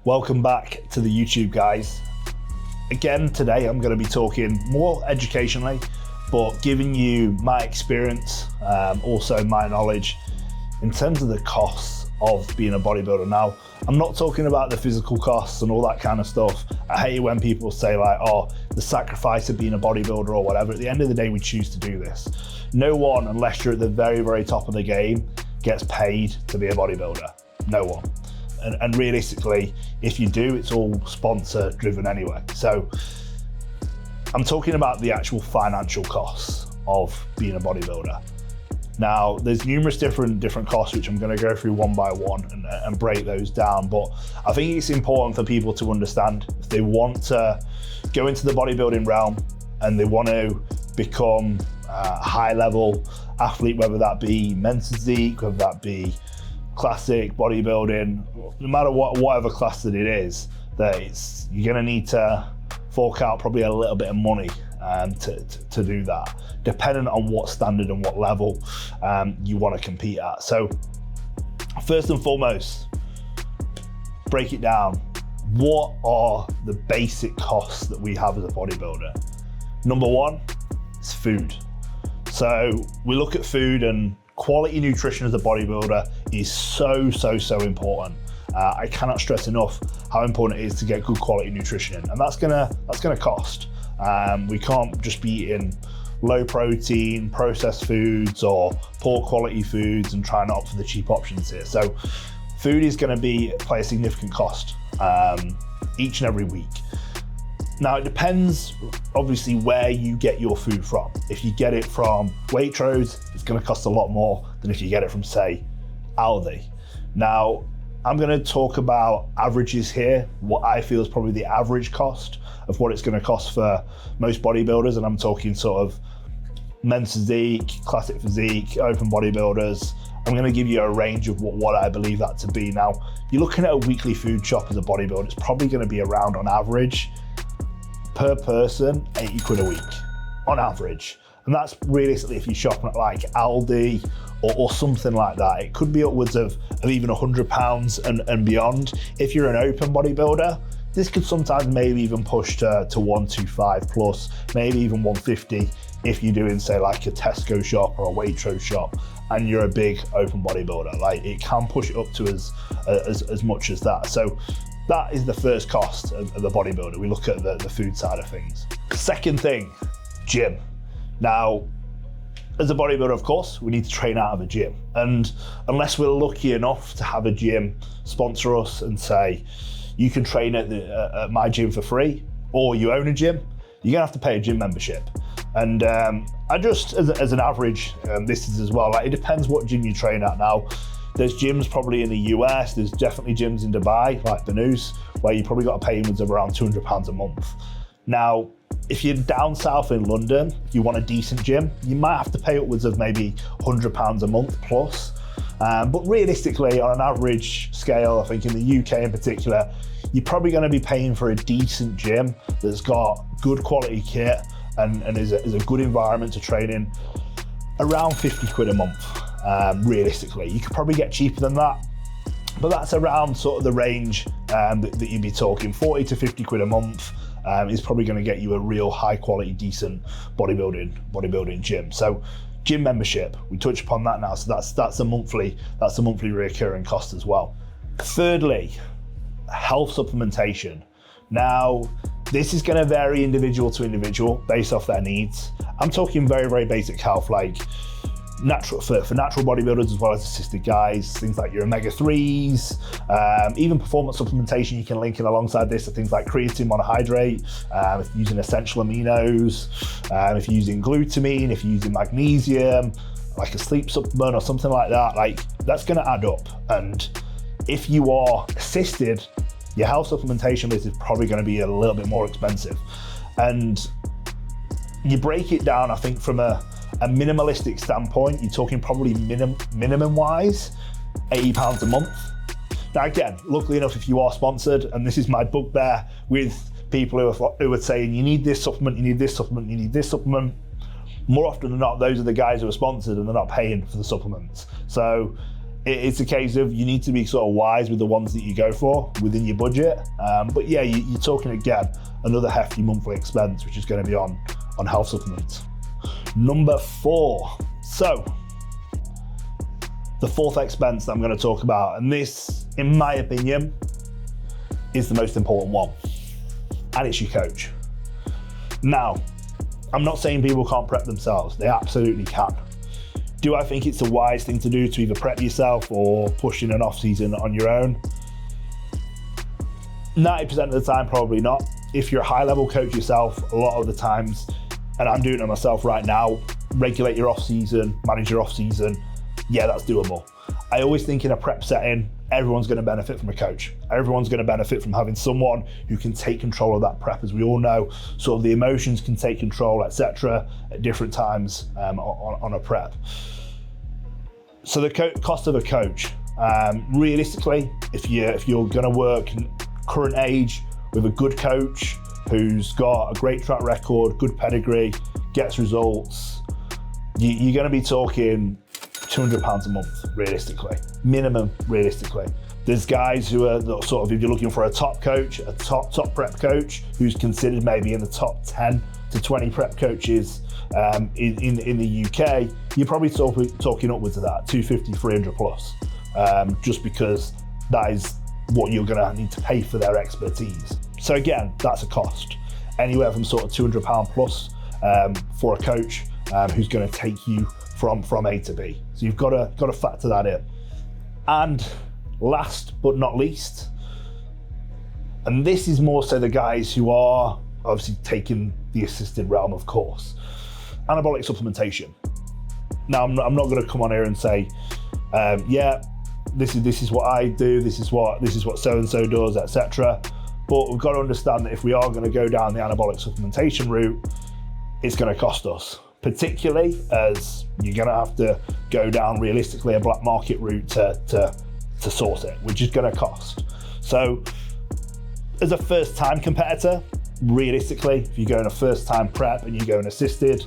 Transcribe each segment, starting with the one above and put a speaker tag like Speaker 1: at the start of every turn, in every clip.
Speaker 1: Welcome back to the YouTube, guys. Again, today I'm going to be talking more educationally, but giving you my experience, also my knowledge in terms of the costs of being a bodybuilder. Now, I'm not talking about the physical costs and all that kind of stuff. I hate when people say like, oh, the sacrifice of being a bodybuilder or whatever. At the end of the day, we choose to do this. No one, unless you're at the very, very top of the game, gets paid to be a bodybuilder. No one. And realistically, if you do, it's all sponsor driven anyway. So I'm talking about the actual financial costs of being a bodybuilder. Now, there's numerous different costs, which I'm going to go through one by one and break those down. But I think it's important for people to understand if they want to go into the bodybuilding realm and they want to become a high level athlete, whether that be men's physique, whether that be classic bodybuilding, no matter whatever class that it is, you're going to need to fork out probably a little bit of money to do that, depending on what standard and what level you want to compete at. So first and foremost, break it down. What are the basic costs that we have as a bodybuilder? Number one is food. So we look at food, and quality nutrition as a bodybuilder is so important. I cannot stress enough how important it is to get good quality nutrition in, and that's gonna cost. We can't just be eating low protein, processed foods or poor quality foods and try and opt for the cheap options here. So food is gonna play a significant cost each and every week. Now, it depends, obviously, where you get your food from. If you get it from Waitrose, it's going to cost a lot more than if you get it from, say, Aldi. Now, I'm going to talk about averages here, what I feel is probably the average cost of what it's going to cost for most bodybuilders, and I'm talking sort of men's physique, classic physique, open bodybuilders. I'm going to give you a range of what I believe that to be. Now, you're looking at a weekly food shop as a bodybuilder, it's probably going to be around, on average, per person, 80 quid a week on average. And that's realistically if you're shopping at like Aldi or something like that. It could be upwards of even £100 and beyond. If you're an open bodybuilder, this could sometimes maybe even push to 125 plus, maybe even 150 if you're doing, say, like a Tesco shop or a Waitrose shop and you're a big open bodybuilder. Like, it can push it up to as much as that. So that is the first cost of the bodybuilder. We look at the food side of things. Second thing, gym. Now, as a bodybuilder, of course, we need to train out of a gym. And unless we're lucky enough to have a gym sponsor us and say, you can train at my gym for free, or you own a gym, you're gonna have to pay a gym membership. And I just, as an average, this is as well, like, it depends what gym you train at. Now, there's gyms probably in the US, there's definitely gyms in Dubai, like the Noose, where you probably got to pay upwards of around £200 a month. Now, if you're down south in London, if you want a decent gym, you might have to pay upwards of maybe £100 a month plus. But realistically, on an average scale, I think in the UK in particular, you're probably going to be paying for a decent gym that's got good quality kit and is a good environment to train in, around 50 quid a month. Realistically, you could probably get cheaper than that, but that's around sort of the range that you'd be talking. 40 to 50 quid a month is probably going to get you a real high quality, decent bodybuilding gym. So gym membership, we touched upon that now. So that's a monthly recurring cost as well. Thirdly, health supplementation. Now, this is going to vary individual to individual based off their needs. I'm talking very, very basic health, like natural for natural bodybuilders as well as assisted guys, things like your omega-3s, even performance supplementation you can link in alongside this are things like creatine monohydrate, if you're using essential aminos, if you're using glutamine, if you're using magnesium, like a sleep supplement or something like that, like that's going to add up. And if you are assisted, your health supplementation list is probably going to be a little bit more expensive. And you break it down, I think, from a minimalistic standpoint, you're talking probably minimum wise, £80 a month. Now again, luckily enough, if you are sponsored, and this is my bugbear with people who are saying, you need this supplement, you need this supplement, you need this supplement, more often than not, those are the guys who are sponsored and they're not paying for the supplements. So it's a case of you need to be sort of wise with the ones that you go for within your budget. But yeah, you're talking again, another hefty monthly expense, which is going to be on health supplements. Number 4. So the fourth expense that I'm going to talk about, and this, in my opinion, is the most important one, and it's your coach. Now, I'm not saying people can't prep themselves. They absolutely can. Do I think it's a wise thing to do to either prep yourself or push in an off season on your own? 90% of the time, probably not. If you're a high level coach yourself, a lot of the times, and I'm doing it myself right now, regulate your off season, manage your off season. Yeah, that's doable. I always think in a prep setting, everyone's going to benefit from a coach. Everyone's going to benefit from having someone who can take control of that prep. As we all know, sort of the emotions can take control, etc., at different times on a prep. So the cost of a coach, realistically, if you're going to work current age with a good coach who's got a great track record, good pedigree, gets results, you're going to be talking £200 a month, realistically, minimum, realistically. There's guys who are sort of, if you're looking for a top coach, a top prep coach, who's considered maybe in the top 10 to 20 prep coaches in the UK, you're probably talking upwards of that, 250, 300 plus, just because that is what you're gonna need to pay for their expertise. So again, that's a cost, anywhere from sort of £200 plus for a coach who's gonna take you from A to B. So you've got to factor that in. And last but not least, and this is more so the guys who are obviously taking the assisted realm, of course, anabolic supplementation. Now, I'm not going to come on here and say, yeah, this is what I do, this is what so and so does, etc. But we've got to understand that if we are going to go down the anabolic supplementation route, it's going to cost us. Particularly as you're going to have to go down realistically a black market route to source it, which is going to cost. So as a first time competitor, realistically, if you're going a first time prep and you're going assisted,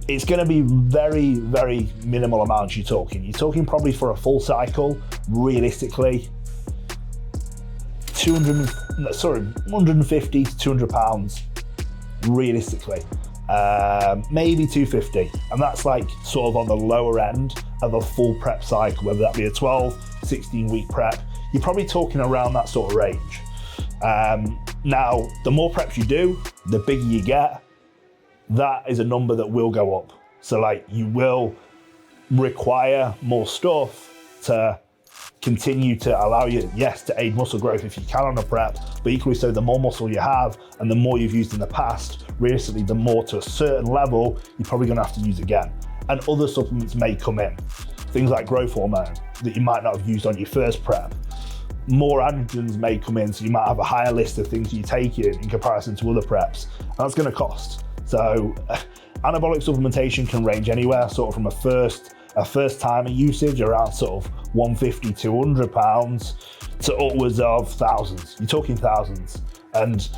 Speaker 1: it's going to be very, very minimal amounts you're talking. You're talking probably for a full cycle, realistically, 150 to 200 pounds, realistically. Maybe 250, and that's like sort of on the lower end of a full prep cycle, whether that be a 12, 16 week prep. You're probably talking around that sort of range. Now, the more preps you do, the bigger you get, that is a number that will go up. So like, you will require more stuff to continue to allow you, yes, to aid muscle growth if you can on a prep, but equally so, the more muscle you have and the more you've used in the past, realistically, the more to a certain level, you're probably gonna have to use again. And other supplements may come in. Things like growth hormone that you might not have used on your first prep. More androgens may come in, so you might have a higher list of things you're taking in comparison to other preps, and that's gonna cost. So anabolic supplementation can range anywhere, sort of from a first timer usage around sort of 150, 200 pounds to upwards of thousands. You're talking thousands. And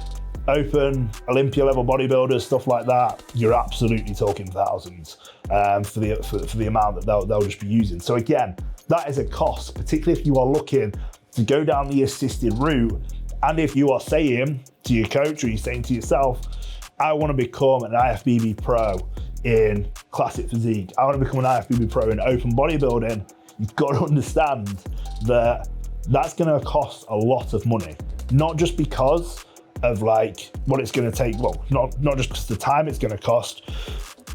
Speaker 1: open, Olympia level bodybuilders, stuff like that, you're absolutely talking thousands for the amount that they'll just be using. So again, that is a cost, particularly if you are looking to go down the assisted route. And if you are saying to your coach, or you're saying to yourself, I want to become an IFBB pro in classic physique, I want to become an IFBB pro in open bodybuilding, you've got to understand that that's going to cost a lot of money. Not just because of like what it's going to take, well, not just because of the time it's going to cost,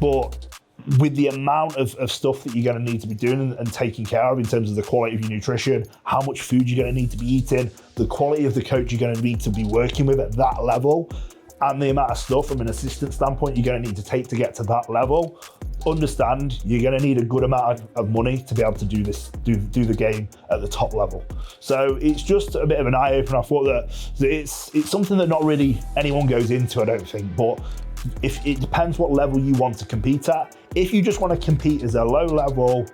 Speaker 1: but with the amount of stuff that you're going to need to be doing and taking care of in terms of the quality of your nutrition, how much food you're going to need to be eating, the quality of the coach you're going to need to be working with at that level, and the amount of stuff from an assistant standpoint you're going to need to take to get to that level. Understand you're going to need a good amount of money to be able to do this, do the game at the top level. So it's just a bit of an eye-opener. I thought that it's something that not really anyone goes into, I don't think, but if it depends what level you want to compete at. If you just want to compete as a low level,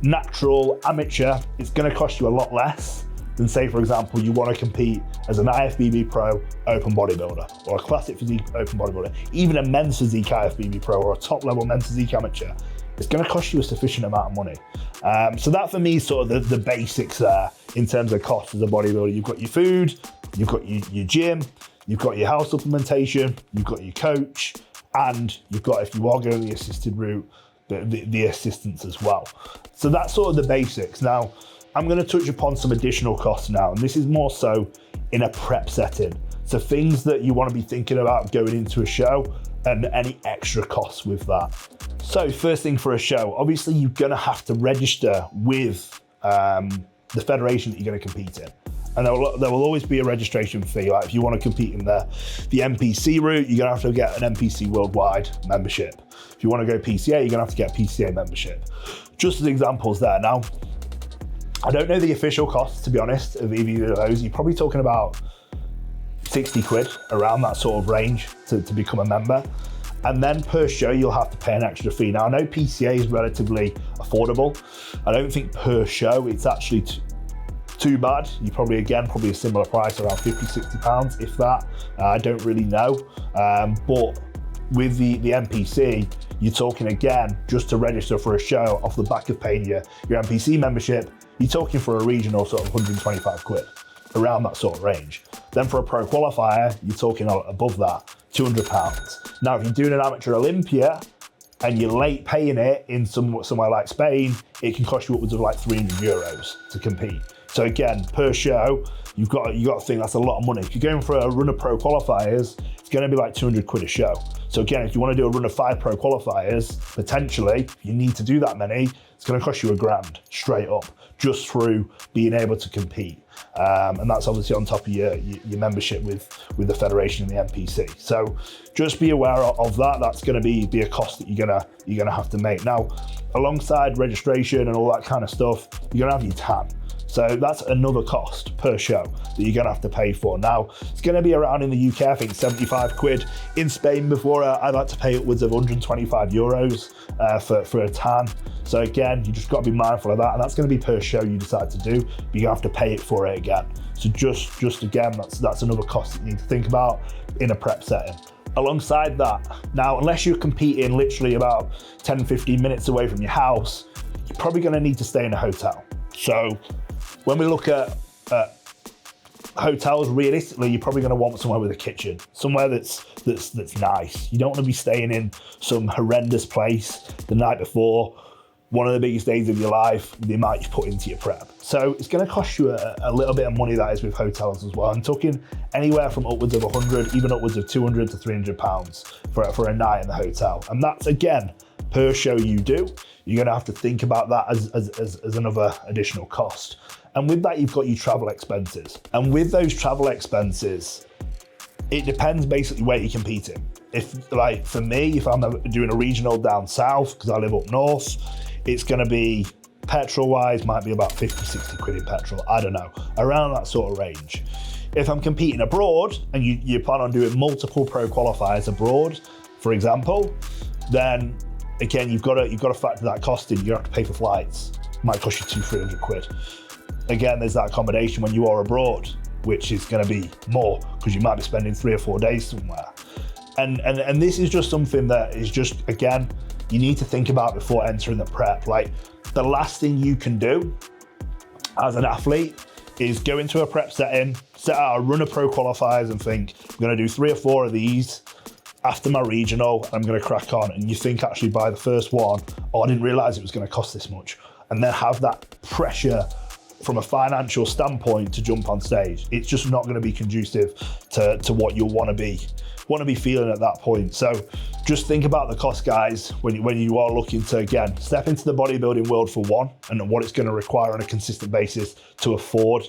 Speaker 1: natural amateur, it's going to cost you a lot less than, say, for example, you want to compete as an IFBB pro open bodybuilder, or a classic physique open bodybuilder, even a men's physique IFBB pro, or a top level men's physique amateur. it's going to cost you a sufficient amount of money. So that for me is sort of the basics there in terms of cost as a bodybuilder. You've got your food, you've got your gym, you've got your health supplementation, you've got your coach, and you've got, if you are going the assisted route, the assistance as well. So that's sort of the basics. Now, I'm going to touch upon some additional costs now, and this is more so in a prep setting. So things that you want to be thinking about going into a show and any extra costs with that. So first thing for a show, obviously you're going to have to register with the federation that you're going to compete in. And there will always be a registration fee. Like if you want to compete in the NPC route, you're going to have to get an NPC worldwide membership. If you want to go PCA, you're going to have to get a PCA membership. Just as examples there. Now, I don't know the official costs, to be honest, of either of those. You're probably talking about 60 quid, around that sort of range to become a member. And then per show, you'll have to pay an extra fee. Now, I know PCA is relatively affordable. I don't think per show it's actually too bad. You probably a similar price, around 50, 60 pounds, if that. I don't really know. But with the NPC, you're talking again, just to register for a show off the back of paying your NPC membership, you're talking for a regional sort of 125 quid, around that sort of range. Then for a pro qualifier, you're talking above that, 200 pounds. Now, if you're doing an amateur Olympia and you're late paying it in somewhere like Spain, it can cost you upwards of like 300 euros to compete. So again, per show, you've got to think that's a lot of money. If you're going for a run of pro qualifiers, it's going to be like 200 quid a show. So again, if you want to do a run of 5 pro qualifiers, potentially, if you need to do that many, it's going to cost you $1,000 straight up, just through being able to compete. And that's obviously on top of your membership with the federation and the NPC. So just be aware of that. That's going to be a cost that you're gonna have to make. Now, alongside registration and all that kind of stuff, you're gonna have your TAN. So that's another cost per show that you're gonna have to pay for. Now, it's gonna be around in the UK, I think 75 quid. In Spain before, I've had to pay upwards of 125 euros for a TAN. So again, you just gotta be mindful of that, and that's gonna be per show you decide to do, but you're gonna have to pay it for it again. So just again, that's another cost that you need to think about in a prep setting. Alongside that, now, unless you're competing literally about 10, 15 minutes away from your house, you're probably gonna need to stay in a hotel. So when we look at hotels, realistically, you're probably going to want somewhere with a kitchen, somewhere that's nice. You don't want to be staying in some horrendous place the night before one of the biggest days of your life, the amount you put into your prep. So it's going to cost you a little bit of money, that is, with hotels as well. I'm talking anywhere from upwards of 100, even upwards of 200 to 300 pounds for a night in the hotel. And that's, again, per show you do. You're going to have to think about that as another additional cost. And with that, you've got your travel expenses. And with those travel expenses, it depends basically where you're competing. If, like for me, if I'm doing a regional down south, because I live up north, it's going to be, petrol-wise, might be about 50, 60 quid in petrol. I don't know, around that sort of range. If I'm competing abroad and you plan on doing multiple pro qualifiers abroad, for example, then again, you've got to factor that cost in. You have to pay for flights. It might cost you 200-300 quid. Again, there's that accommodation when you are abroad, which is going to be more because you might be spending 3 or 4 days somewhere. And this is just something that is just, again, you need to think about before entering the prep. Like, the last thing you can do as an athlete is go into a prep setting, set out a run of pro qualifiers and think, I'm going to do 3 or 4 of these after my regional, I'm going to crack on. And you think actually by the first one, oh, I didn't realize it was going to cost this much. And then have that pressure from a financial standpoint to jump on stage. It's just not going to be conducive to what you'll want to be feeling at that point. So just think about the cost, guys, when you are looking to, again, step into the bodybuilding world for one, and what it's going to require on a consistent basis to afford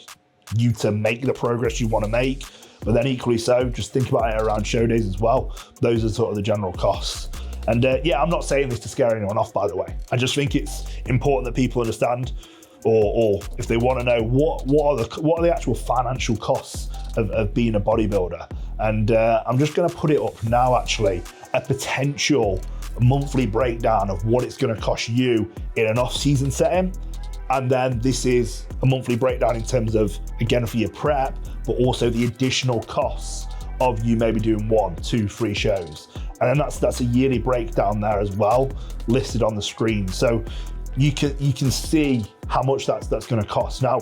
Speaker 1: you to make the progress you want to make. But then equally so, just think about it around show days as well. Those are sort of the general costs. And yeah, I'm not saying this to scare anyone off, by the way. I just think it's important that people understand, or if they want to know what are the actual financial costs of being a bodybuilder. And I'm just going to put it up now, actually, a potential monthly breakdown of what it's going to cost you in an off-season setting. And then this is a monthly breakdown in terms of, again, for your prep, but also the additional costs of you maybe doing 1, 2, 3 shows. And then that's a yearly breakdown there as well, listed on the screen. So you can see how much that's going to cost. Now,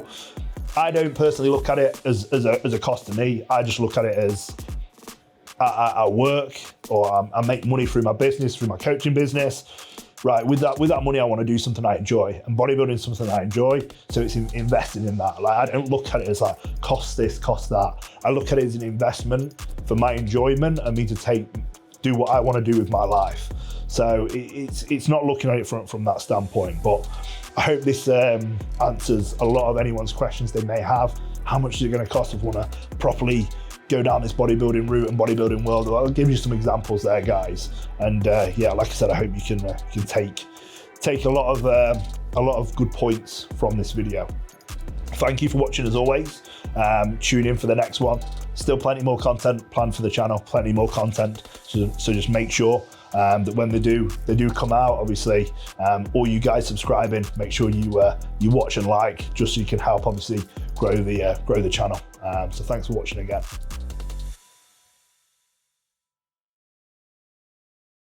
Speaker 1: I don't personally look at it as a cost to me. I just look at it as I work, or I make money through my business, through my coaching business. Right, with that money, I want to do something I enjoy, and bodybuilding is something I enjoy, so it's invested in that. Like, I don't look at it as like cost this, cost that. I look at it as an investment for my enjoyment and me to do what I want to do with my life. So it's not looking at it from that standpoint. But I hope this answers a lot of anyone's questions they may have. How much is it going to cost if you want to properly go down this bodybuilding route and bodybuilding world? I'll give you some examples there, guys. And yeah, like I said, I hope you can take a lot of good points from this video. Thank you for watching as always. Tune in for the next one. Still plenty more content planned for the channel, plenty more content. So just make sure that when they do come out, obviously, all you guys subscribing, make sure you watch and like, just so you can help obviously grow the channel. So thanks for watching again.